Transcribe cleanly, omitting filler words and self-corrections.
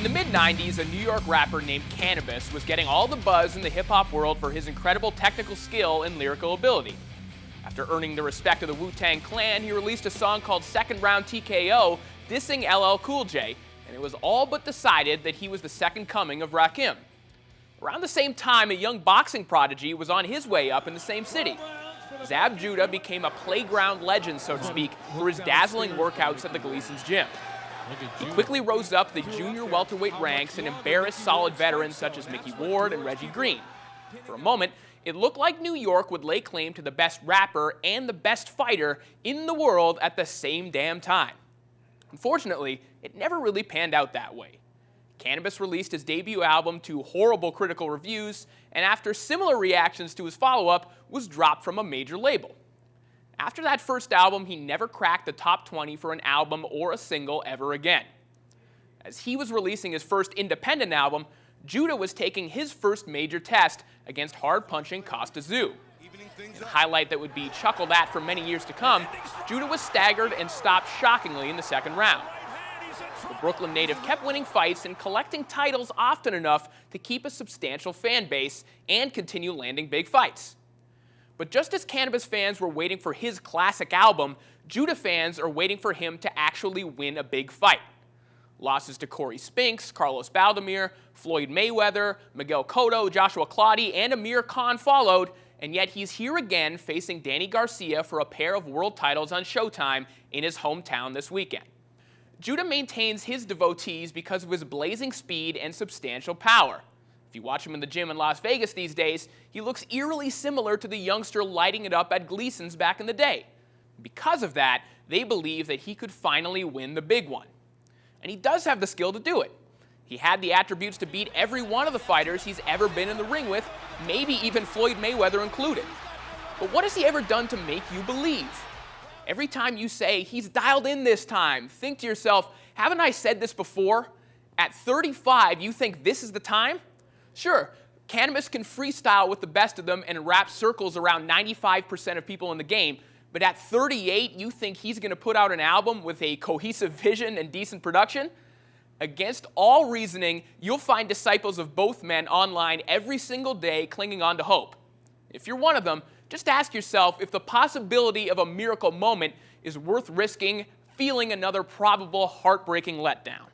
In the mid-90s, a New York rapper named Canibus was getting all the buzz in the hip-hop world for his incredible technical skill and lyrical ability. After earning the respect of the Wu-Tang Clan, he released a song called Second Round TKO, dissing LL Cool J, and it was all but decided that he was the second coming of Rakim. Around the same time, a young boxing prodigy was on his way up in the same city. Garcia-Judah became a playground legend, so to speak, for his dazzling workouts at the Gleason's gym. He quickly rose up the junior welterweight ranks and embarrassed solid veterans such as Mickey Ward and Reggie Green. For a moment, it looked like New York would lay claim to the best rapper and the best fighter in the world at the same damn time. Unfortunately, it never really panned out that way. Canibus released his debut album to horrible critical reviews, and after similar reactions to his follow-up, was dropped from a major label. After that first album, he never cracked the top 20 for an album or a single ever again. As he was releasing his first independent album, Judah was taking his first major test against hard-punching Costa Zoo. In a highlight that would be chuckled at for many years to come, Judah was staggered and stopped shockingly in the second round. The Brooklyn native kept winning fights and collecting titles often enough to keep a substantial fan base and continue landing big fights. But just as Canibus fans were waiting for his classic album, Judah fans are waiting for him to actually win a big fight. Losses to Corey Spinks, Carlos Baldemir, Floyd Mayweather, Miguel Cotto, Joshua Clottey, and Amir Khan followed, and yet he's here again facing Danny Garcia for a pair of world titles on Showtime in his hometown this weekend. Judah maintains his devotees because of his blazing speed and substantial power. If you watch him in the gym in Las Vegas these days, he looks eerily similar to the youngster lighting it up at Gleason's back in the day. Because of that, they believe that he could finally win the big one. And he does have the skill to do it. He had the attributes to beat every one of the fighters he's ever been in the ring with, maybe even Floyd Mayweather included. But what has he ever done to make you believe? Every time you say, he's dialed in this time, think to yourself, haven't I said this before? At 35, you think this is the time? Sure, Canibus can freestyle with the best of them and wrap circles around 95% of people in the game, but at 38, you think he's going to put out an album with a cohesive vision and decent production? Against all reasoning, you'll find disciples of both men online every single day clinging on to hope. If you're one of them, just ask yourself if the possibility of a miracle moment is worth risking feeling another probable heartbreaking letdown.